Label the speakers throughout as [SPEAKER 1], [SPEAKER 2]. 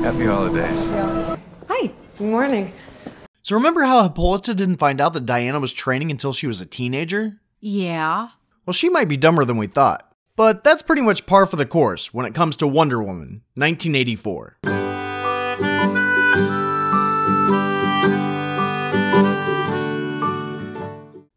[SPEAKER 1] Happy holidays.
[SPEAKER 2] Hi. Good morning.
[SPEAKER 3] So remember how Hippolyta didn't find out that Diana was training until she was a teenager?
[SPEAKER 4] Yeah.
[SPEAKER 3] Well, she might be dumber than we thought. But that's pretty much par for the course when it comes to Wonder Woman, 1984.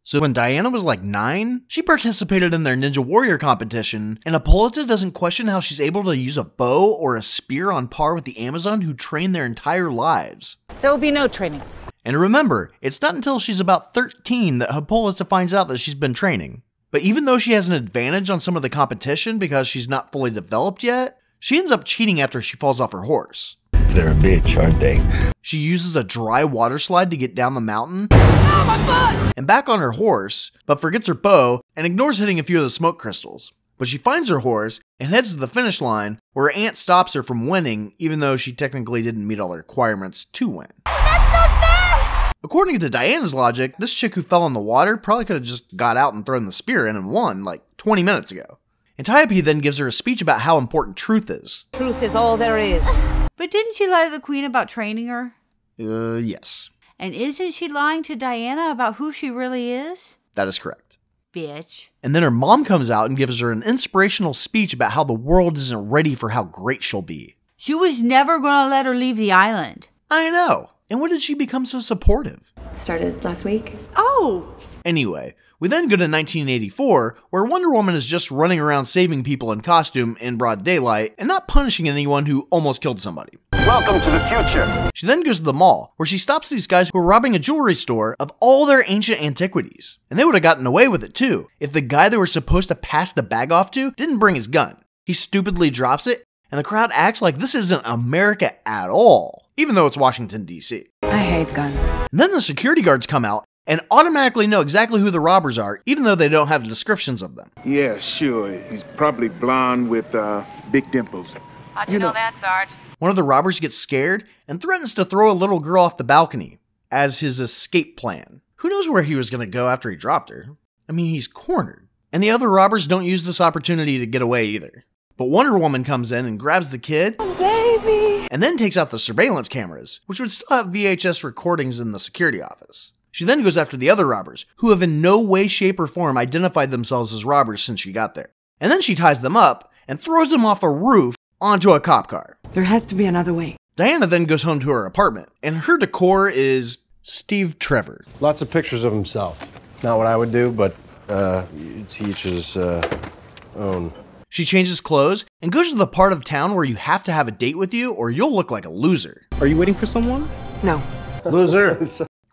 [SPEAKER 3] So when Diana was like 9, she participated in their Ninja Warrior competition, and Hippolyta doesn't question how she's able to use a bow or a spear on par with the Amazon who train their entire lives.
[SPEAKER 4] There will be no training.
[SPEAKER 3] And remember, it's not until she's about 13 that Hippolyta finds out that she's been training. But even though she has an advantage on some of the competition because she's not fully developed yet, she ends up cheating after she falls off her horse.
[SPEAKER 5] They're a bitch, aren't they?
[SPEAKER 3] She uses a dry water slide to get down the mountain and back on her horse, but forgets her bow and ignores hitting a few of the smoke crystals. But she finds her horse and heads to the finish line, where her aunt stops her from winning, even though she technically didn't meet all the requirements to win.
[SPEAKER 6] That's not fair!
[SPEAKER 3] According to Diana's logic, this chick who fell in the water probably could have just got out and thrown the spear in and won like 20 minutes ago. Antiope then gives her a speech about how important truth is.
[SPEAKER 4] Truth is all there is. But didn't she lie to the queen about training her?
[SPEAKER 3] Yes.
[SPEAKER 4] And isn't she lying to Diana about who she really is?
[SPEAKER 3] That is correct.
[SPEAKER 4] Bitch.
[SPEAKER 3] And then her mom comes out and gives her an inspirational speech about how the world isn't ready for how great she'll be.
[SPEAKER 4] She was never gonna let her leave the island.
[SPEAKER 3] I know. And when did she become so supportive?
[SPEAKER 2] Started last week.
[SPEAKER 4] Oh!
[SPEAKER 3] Anyway, we then go to 1984, where Wonder Woman is just running around saving people in costume in broad daylight and not punishing anyone who almost killed somebody.
[SPEAKER 5] Welcome to the future.
[SPEAKER 3] She then goes to the mall, where she stops these guys who are robbing a jewelry store of all their ancient antiquities. And they would have gotten away with it too, if the guy they were supposed to pass the bag off to didn't bring his gun. He stupidly drops it, and the crowd acts like this isn't America at all, even though it's Washington, D.C.
[SPEAKER 4] I hate guns.
[SPEAKER 3] And then the security guards come out and automatically know exactly who the robbers are, even though they don't have the descriptions of them.
[SPEAKER 7] Yeah, sure. He's probably blonde with big dimples.
[SPEAKER 8] How'd you know that, Sarge?
[SPEAKER 3] One of the robbers gets scared and threatens to throw a little girl off the balcony as his escape plan. Who knows where he was going to go after he dropped her? I mean, he's cornered. And the other robbers don't use this opportunity to get away either. But Wonder Woman comes in and grabs the kid,
[SPEAKER 4] Baby!
[SPEAKER 3] and then takes out the surveillance cameras, which would still have VHS recordings in the security office. She then goes after the other robbers, who have in no way, shape, or form identified themselves as robbers since she got there. And then she ties them up and throws them off a roof onto a cop car.
[SPEAKER 2] There has to be another way.
[SPEAKER 3] Diana then goes home to her apartment, and her decor is Steve Trevor.
[SPEAKER 9] Lots of pictures of himself. Not what I would do, but to each his own.
[SPEAKER 3] She changes clothes and goes to the part of town where you have to have a date with you or you'll look like a loser.
[SPEAKER 10] Are you waiting for someone?
[SPEAKER 2] No.
[SPEAKER 9] Loser.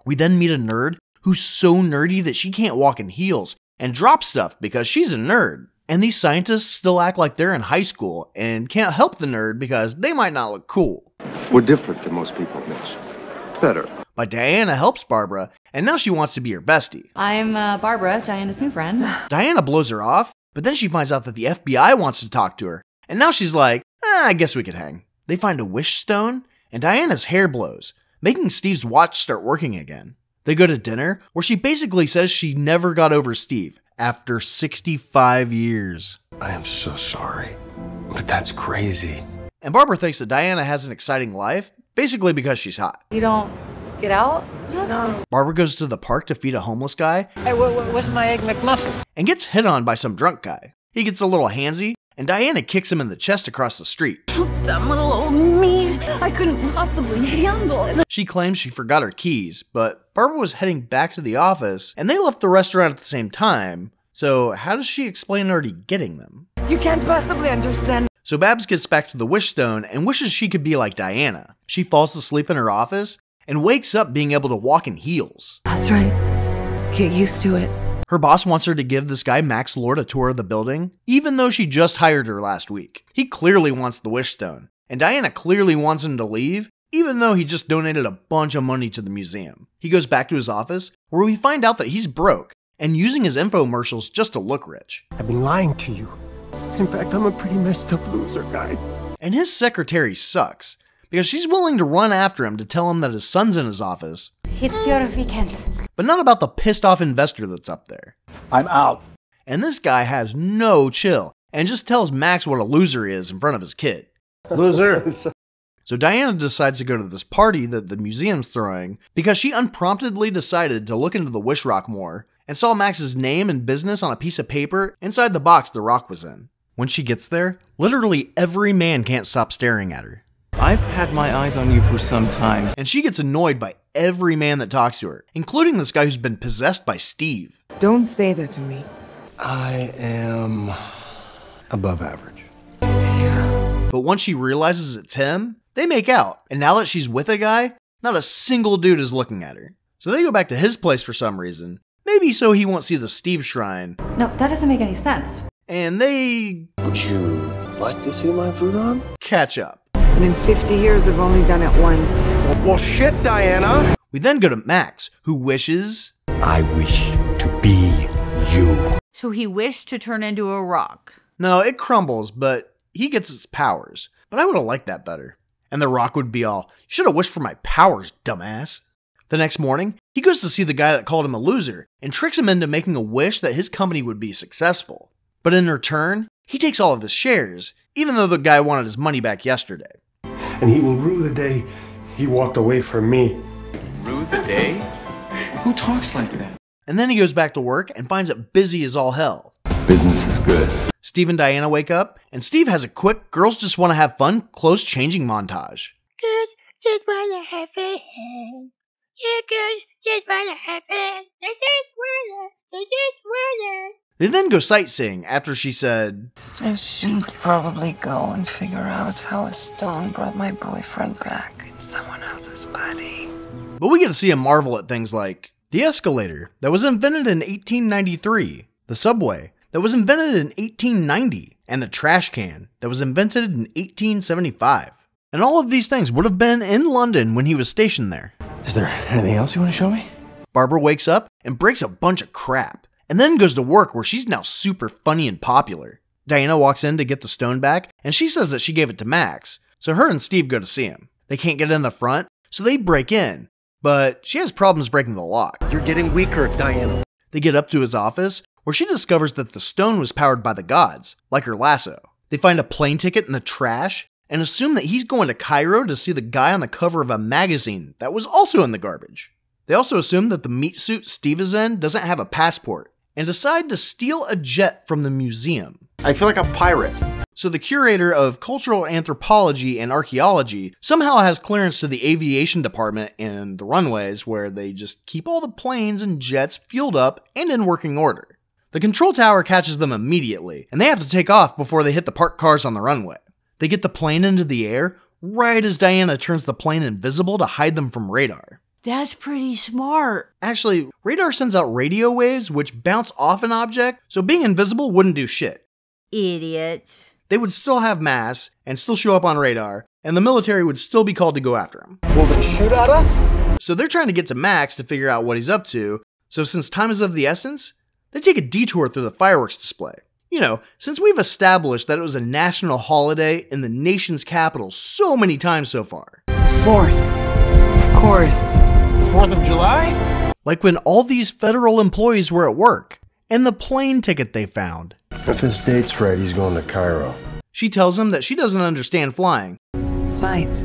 [SPEAKER 3] We then meet a nerd who's so nerdy that she can't walk in heels and drops stuff because she's a nerd. And these scientists still act like they're in high school and can't help the nerd because they might not look cool.
[SPEAKER 11] We're different than most people, Mitch. Better.
[SPEAKER 3] But Diana helps Barbara, and now she wants to be her bestie.
[SPEAKER 8] I'm Barbara, Diana's new friend.
[SPEAKER 3] Diana blows her off, but then she finds out that the FBI wants to talk to her, and now she's like, I guess we could hang. They find a wish stone, and Diana's hair blows, making Steve's watch start working again. They go to dinner, where she basically says she never got over Steve after 65 years.
[SPEAKER 5] I am so sorry, but that's crazy.
[SPEAKER 3] And Barbara thinks that Diana has an exciting life, basically because she's hot.
[SPEAKER 8] You don't get out?
[SPEAKER 2] No.
[SPEAKER 3] Barbara goes to the park to feed a homeless guy.
[SPEAKER 4] Hey, where's my Egg McMuffin?
[SPEAKER 3] And gets hit on by some drunk guy. He gets a little handsy, and Diana kicks him in the chest across the street.
[SPEAKER 6] Dumb little old me. I couldn't possibly handle it.
[SPEAKER 3] She claims she forgot her keys, but Barbara was heading back to the office, and they left the restaurant at the same time, so how does she explain already getting them?
[SPEAKER 2] You can't possibly understand.
[SPEAKER 3] So Babs gets back to the wish stone and wishes she could be like Diana. She falls asleep in her office and wakes up being able to walk in heels.
[SPEAKER 2] That's right. Get used to it.
[SPEAKER 3] Her boss wants her to give this guy Max Lord a tour of the building, even though she just hired her last week. He clearly wants the wish stone, and Diana clearly wants him to leave, even though he just donated a bunch of money to the museum. He goes back to his office, where we find out that he's broke, and using his infomercials just to look rich.
[SPEAKER 12] I've been lying to you. In fact, I'm a pretty messed up loser guy.
[SPEAKER 3] And his secretary sucks, because she's willing to run after him to tell him that his son's in his office.
[SPEAKER 6] It's your weekend.
[SPEAKER 3] But not about the pissed off investor that's up there.
[SPEAKER 10] I'm out.
[SPEAKER 3] And this guy has no chill, and just tells Max what a loser he is in front of his kid.
[SPEAKER 9] Loser.
[SPEAKER 3] So Diana decides to go to this party that the museum's throwing because she unpromptedly decided to look into the Wish Rock more and saw Max's name and business on a piece of paper inside the box the rock was in. When she gets there, literally every man can't stop staring at her.
[SPEAKER 5] I've had my eyes on you for some time.
[SPEAKER 3] And she gets annoyed by every man that talks to her, including this guy who's been possessed by Steve.
[SPEAKER 2] Don't say that to me.
[SPEAKER 9] I am above average.
[SPEAKER 3] But once she realizes it's him, they make out. And now that she's with a guy, not a single dude is looking at her. So they go back to his place for some reason. Maybe so he won't see the Steve shrine.
[SPEAKER 8] No, that doesn't make any sense.
[SPEAKER 3] And they
[SPEAKER 9] Would you like to see my food on?
[SPEAKER 3] catch up.
[SPEAKER 2] And in 50 years, I've only done it once.
[SPEAKER 9] Well, shit, Diana.
[SPEAKER 3] We then go to Max, who wishes...
[SPEAKER 9] I wish to be you.
[SPEAKER 4] So he wished to turn into a rock.
[SPEAKER 3] No, it crumbles, but he gets its powers. But I would have liked that better. And the rock would be all, you should have wished for my powers, dumbass. The next morning, he goes to see the guy that called him a loser and tricks him into making a wish that his company would be successful. But in return, he takes all of his shares, even though the guy wanted his money back yesterday.
[SPEAKER 9] And he will rue the day he walked away from me.
[SPEAKER 5] Rue the day? Who talks like that?
[SPEAKER 3] And then he goes back to work and finds it busy as all hell.
[SPEAKER 5] Business is good.
[SPEAKER 3] Steve and Diana wake up, and Steve has a quick girls just want to have fun clothes changing montage.
[SPEAKER 1] Girls just wanna have fun. Yeah, girls just wanna have fun. They just wanna.
[SPEAKER 3] They then go sightseeing after she said,
[SPEAKER 2] I should probably go and figure out how a stone brought my boyfriend back in someone else's body.
[SPEAKER 3] But we get to see him marvel at things like the escalator that was invented in 1893, the subway that was invented in 1890, and the trash can that was invented in 1875. And all of these things would have been in London when he was stationed there.
[SPEAKER 9] Is there anything else you want to show me?
[SPEAKER 3] Barbara wakes up and breaks a bunch of crap, and then goes to work where she's now super funny and popular. Diana walks in to get the stone back, and she says that she gave it to Max, so her and Steve go to see him. They can't get in the front, so they break in, but she has problems breaking the lock.
[SPEAKER 9] You're getting weaker, Diana.
[SPEAKER 3] They get up to his office, where she discovers that the stone was powered by the gods, like her lasso. They find a plane ticket in the trash, and assume that he's going to Cairo to see the guy on the cover of a magazine that was also in the garbage. They also assume that the meat suit Steve is in doesn't have a passport, and decide to steal a jet from the museum.
[SPEAKER 9] I feel like a pirate.
[SPEAKER 3] So the curator of cultural anthropology and archaeology somehow has clearance to the aviation department and the runways where they just keep all the planes and jets fueled up and in working order. The control tower catches them immediately, and they have to take off before they hit the parked cars on the runway. They get the plane into the air right as Diana turns the plane invisible to hide them from radar.
[SPEAKER 4] That's pretty smart.
[SPEAKER 3] Actually, radar sends out radio waves which bounce off an object, so being invisible wouldn't do shit.
[SPEAKER 4] Idiot.
[SPEAKER 3] They would still have mass and still show up on radar, and the military would still be called to go after him.
[SPEAKER 9] Will they shoot at us?
[SPEAKER 3] So they're trying to get to Max to figure out what he's up to, so since time is of the essence, they take a detour through the fireworks display. You know, since we've established that it was a national holiday in the nation's capital so many times so far.
[SPEAKER 2] 4th. Of course.
[SPEAKER 12] 4th of July?
[SPEAKER 3] Like when all these federal employees were at work, and the plane ticket they found.
[SPEAKER 9] If his date's right, he's going to Cairo.
[SPEAKER 3] She tells him that she doesn't understand flying.
[SPEAKER 2] Flight.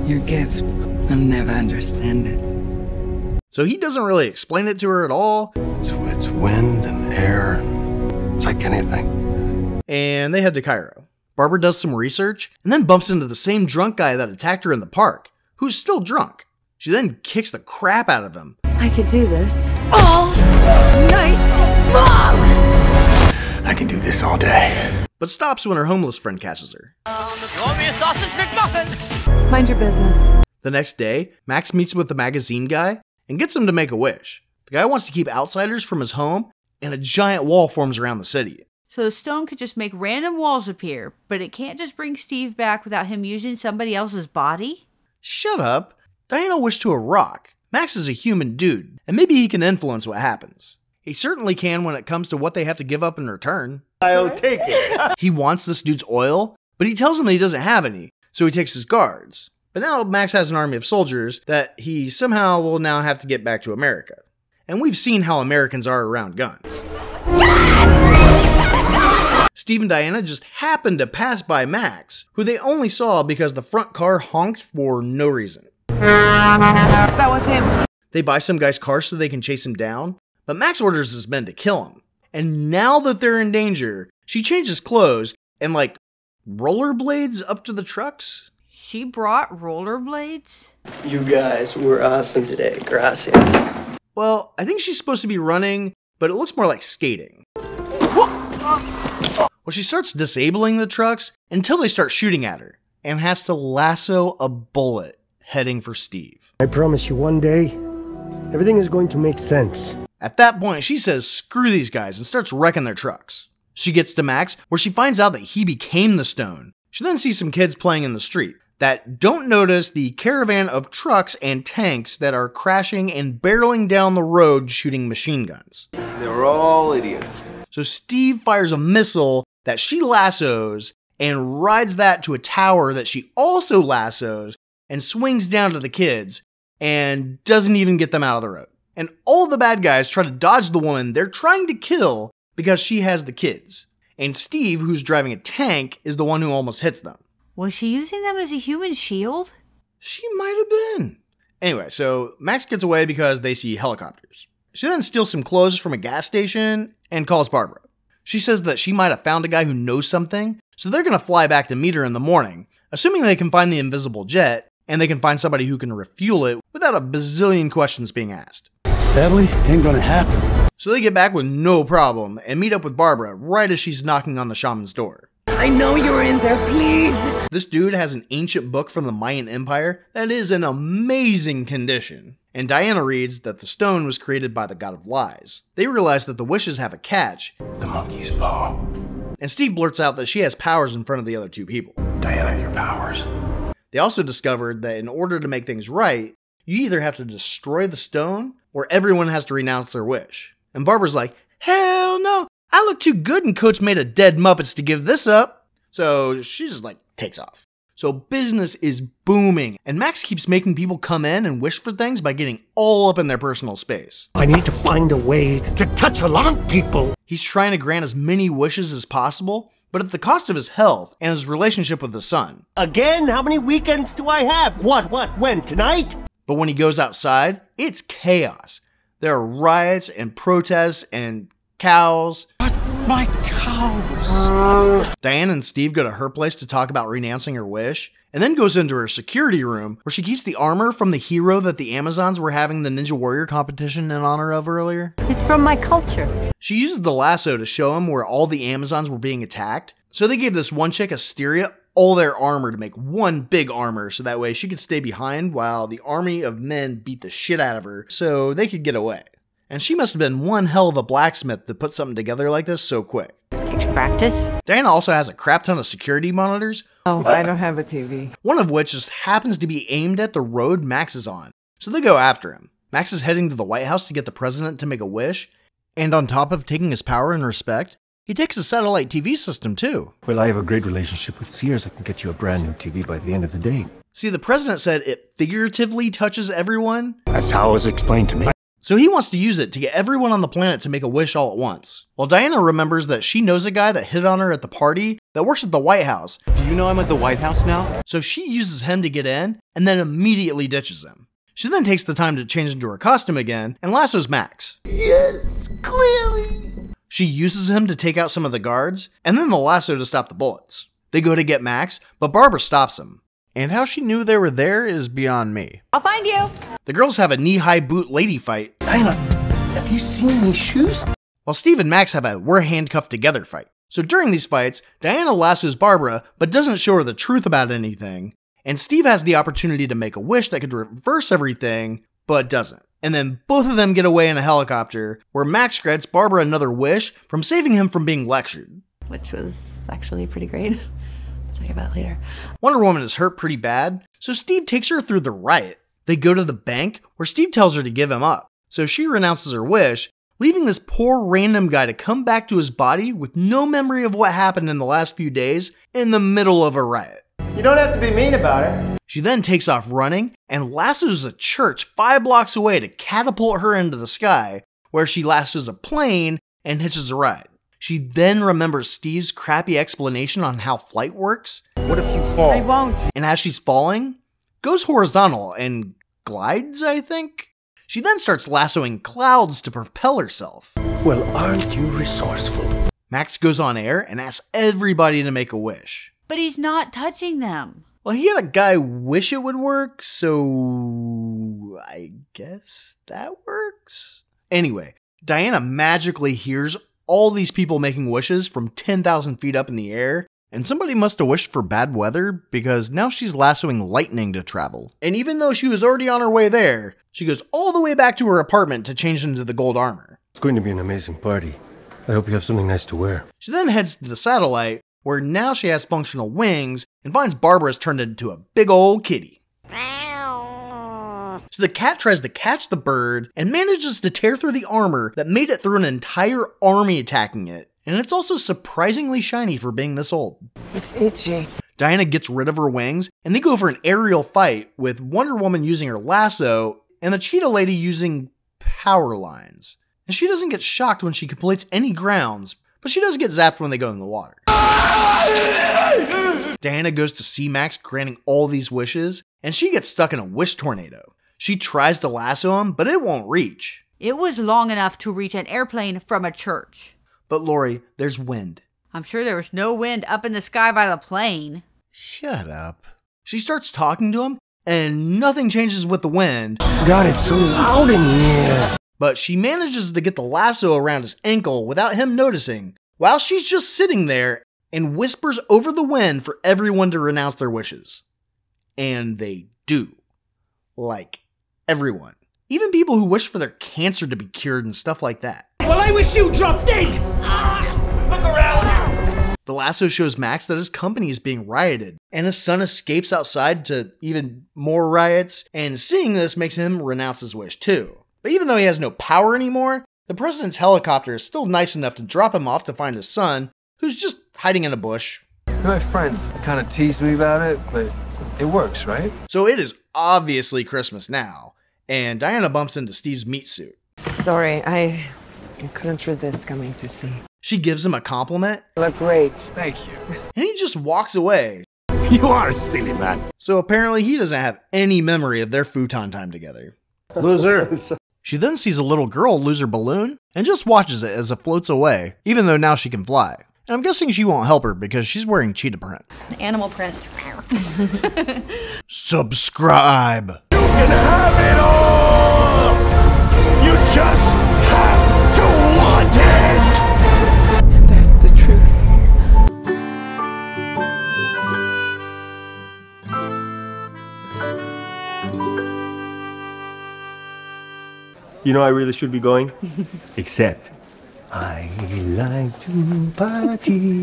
[SPEAKER 2] Your gift. I'll never understand it.
[SPEAKER 3] So he doesn't really explain it to her at all.
[SPEAKER 9] It's wind and air, and it's like anything.
[SPEAKER 3] And they head to Cairo. Barbara does some research, and then bumps into the same drunk guy that attacked her in the park, who's still drunk. She then kicks the crap out of him.
[SPEAKER 6] I could do this all night long.
[SPEAKER 5] I can do this all day.
[SPEAKER 3] But stops when her homeless friend catches her.
[SPEAKER 4] You want me a sausage McMuffin?
[SPEAKER 6] Mind your business.
[SPEAKER 3] The next day, Max meets with the magazine guy and gets him to make a wish. The guy wants to keep outsiders from his home, and a giant wall forms around the city.
[SPEAKER 4] So the stone could just make random walls appear, but it can't just bring Steve back without him using somebody else's body?
[SPEAKER 3] Shut up. Diana wished to a rock. Max is a human dude, and maybe he can influence what happens. He certainly can when it comes to what they have to give up in return.
[SPEAKER 9] I'll take it.
[SPEAKER 3] He wants this dude's oil, but he tells him that he doesn't have any, so he takes his guards. But now Max has an army of soldiers that he somehow will now have to get back to America. And we've seen how Americans are around guns. Steve and Diana just happened to pass by Max, who they only saw because the front car honked for no reason.
[SPEAKER 2] That was him.
[SPEAKER 3] They buy some guy's car so they can chase him down, but Max orders his men to kill him. And now that they're in danger, she changes clothes and rollerblades up to the trucks.
[SPEAKER 4] She brought rollerblades?
[SPEAKER 10] You guys were awesome today. Gracias.
[SPEAKER 3] Well, I think she's supposed to be running, but it looks more like skating. Well, she starts disabling the trucks until they start shooting at her and has to lasso a bullet heading for Steve.
[SPEAKER 12] I promise you one day, everything is going to make sense.
[SPEAKER 3] At that point, she says screw these guys and starts wrecking their trucks. She gets to Max, where she finds out that he became the stone. She then sees some kids playing in the street that don't notice the caravan of trucks and tanks that are crashing and barreling down the road shooting machine guns.
[SPEAKER 5] They were all idiots.
[SPEAKER 3] So Steve fires a missile that she lassos and rides that to a tower that she also lassos and swings down to the kids and doesn't even get them out of the road. And all the bad guys try to dodge the woman they're trying to kill because she has the kids. And Steve, who's driving a tank, is the one who almost hits them.
[SPEAKER 4] Was she using them as a human shield?
[SPEAKER 3] She might have been. Anyway, so Max gets away because they see helicopters. She then steals some clothes from a gas station and calls Barbara. She says that she might have found a guy who knows something, so they're going to fly back to meet her in the morning, assuming they can find the invisible jet, and they can find somebody who can refuel it without a bazillion questions being asked.
[SPEAKER 13] Sadly, ain't gonna happen.
[SPEAKER 3] So they get back with no problem and meet up with Barbara right as she's knocking on the shaman's door.
[SPEAKER 2] I know you're in there, please.
[SPEAKER 3] This dude has an ancient book from the Mayan Empire that is in amazing condition. And Diana reads that the stone was created by the god of lies. They realize that the wishes have a catch.
[SPEAKER 5] The monkey's paw.
[SPEAKER 3] And Steve blurts out that she has powers in front of the other two people.
[SPEAKER 5] Diana, your powers.
[SPEAKER 3] They also discovered that in order to make things right, you either have to destroy the stone or everyone has to renounce their wish. And Barbara's like, hell no, I look too good in coats made of dead Muppets to give this up. So she just takes off. So business is booming, and Max keeps making people come in and wish for things by getting all up in their personal space.
[SPEAKER 12] I need to find a way to touch a lot of people.
[SPEAKER 3] He's trying to grant as many wishes as possible, but at the cost of his health and his relationship with the son.
[SPEAKER 12] Again? How many weekends do I have? What, when, tonight?
[SPEAKER 3] But when he goes outside, it's chaos. There are riots and protests and cows.
[SPEAKER 13] But my cows!
[SPEAKER 3] Diana and Steve go to her place to talk about renouncing her wish, and then goes into her security room where she keeps the armor from the hero that the Amazons were having the Ninja Warrior competition in honor of earlier.
[SPEAKER 6] It's from my culture.
[SPEAKER 3] She uses the lasso to show him where all the Amazons were being attacked, so they gave this one chick, Asteria, all their armor to make one big armor so that way she could stay behind while the army of men beat the shit out of her so they could get away. And she must have been one hell of a blacksmith to put something together like this so quick.
[SPEAKER 6] Takes practice.
[SPEAKER 3] Diana also has a crap ton of security monitors.
[SPEAKER 2] Oh, I don't have a TV.
[SPEAKER 3] One of which just happens to be aimed at the road Max is on. So they go after him. Max is heading to the White House to get the president to make a wish. And on top of taking his power and respect, he takes a satellite TV system too.
[SPEAKER 13] Well, I have a great relationship with Sears. I can get you a brand new TV by the end of the day.
[SPEAKER 3] See, the president said it figuratively touches everyone.
[SPEAKER 13] That's how it was explained to me.
[SPEAKER 3] So he wants to use it to get everyone on the planet to make a wish all at once. While Diana remembers that she knows a guy that hit on her at the party that works at the White House.
[SPEAKER 5] Do you know I'm at the White House now?
[SPEAKER 3] So she uses him to get in and then immediately ditches him. She then takes the time to change into her costume again and lassos Max.
[SPEAKER 12] Yes, clearly.
[SPEAKER 3] She uses him to take out some of the guards and then the lasso to stop the bullets. They go to get Max, but Barbara stops him. And how she knew they were there is beyond me.
[SPEAKER 8] I'll find you.
[SPEAKER 3] The girls have a knee-high boot lady fight.
[SPEAKER 12] Diana, have you seen these shoes?
[SPEAKER 3] While Steve and Max have a we're handcuffed together fight. So during these fights, Diana lassos Barbara, but doesn't show her the truth about anything. And Steve has the opportunity to make a wish that could reverse everything, but doesn't. And then both of them get away in a helicopter, where Max grants Barbara another wish from saving him from being lectured.
[SPEAKER 8] Which was actually pretty great. I'll tell you about it later.
[SPEAKER 3] Wonder Woman is hurt pretty bad, so Steve takes her through the riot. They go to the bank, where Steve tells her to give him up. So she renounces her wish, leaving this poor random guy to come back to his body with no memory of what happened in the last few days in the middle of a riot.
[SPEAKER 10] You don't have to be mean about it.
[SPEAKER 3] She then takes off running and lassos a church 5 blocks away to catapult her into the sky, where she lassos a plane and hitches a ride. She then remembers Steve's crappy explanation on how flight works.
[SPEAKER 11] What if you fall?
[SPEAKER 6] I won't.
[SPEAKER 3] And as she's falling, goes horizontal and glides, I think? She then starts lassoing clouds to propel herself.
[SPEAKER 12] Well, aren't you resourceful?
[SPEAKER 3] Max goes on air and asks everybody to make a wish.
[SPEAKER 4] But he's not touching them.
[SPEAKER 3] Well, he had a guy wish it would work, so I guess that works? Anyway, Diana magically hears all these people making wishes from 10,000 feet up in the air, and somebody must have wished for bad weather because now she's lassoing lightning to travel. And even though she was already on her way there, she goes all the way back to her apartment to change into the gold armor.
[SPEAKER 13] It's going to be an amazing party. I hope you have something nice to wear.
[SPEAKER 3] She then heads to the satellite, where now she has functional wings, and finds Barbara's turned into a big old kitty. So the cat tries to catch the bird and manages to tear through the armor that made it through an entire army attacking it. And it's also surprisingly shiny for being this old.
[SPEAKER 6] It's itchy.
[SPEAKER 3] Diana gets rid of her wings, and they go for an aerial fight with Wonder Woman using her lasso and the Cheetah Lady using power lines. And she doesn't get shocked when she completes any grounds, but she does get zapped when they go in the water. Diana goes to see Max granting all these wishes, and she gets stuck in a wish tornado. She tries to lasso him, but it won't reach.
[SPEAKER 4] It was long enough to reach an airplane from a church.
[SPEAKER 3] But Lori, there's wind.
[SPEAKER 4] I'm sure there was no wind up in the sky by the plane.
[SPEAKER 3] Shut up. She starts talking to him, and nothing changes with the wind.
[SPEAKER 12] God, it's so loud in here.
[SPEAKER 3] But she manages to get the lasso around his ankle without him noticing, while she's just sitting there and whispers over the wind for everyone to renounce their wishes. And they do. Like, everyone. Even people who wish for their cancer to be cured and stuff like that.
[SPEAKER 12] Well, I wish you dropped dead! Look around!
[SPEAKER 3] The lasso shows Max that his company is being rioted, and his son escapes outside to even more riots, and seeing this makes him renounce his wish too. But even though he has no power anymore, the president's helicopter is still nice enough to drop him off to find his son, who's just hiding in a bush.
[SPEAKER 5] My friends kind of teased me about it, but it works, right?
[SPEAKER 3] So it is obviously Christmas now, and Diana bumps into Steve's meat suit.
[SPEAKER 6] Sorry, I couldn't resist coming to see.
[SPEAKER 3] She gives him a compliment.
[SPEAKER 6] You look great.
[SPEAKER 5] Thank you.
[SPEAKER 3] And he just walks away.
[SPEAKER 12] You are a silly man.
[SPEAKER 3] So apparently he doesn't have any memory of their futon time together.
[SPEAKER 9] Loser.
[SPEAKER 3] She then sees a little girl lose her balloon and just watches it as it floats away, even though now she can fly. And I'm guessing she won't help her because she's wearing cheetah print.
[SPEAKER 8] Animal print.
[SPEAKER 3] Subscribe.
[SPEAKER 12] You can have it all! You just have to want it! And that's the truth.
[SPEAKER 13] You know I really should be going? Except I like to party.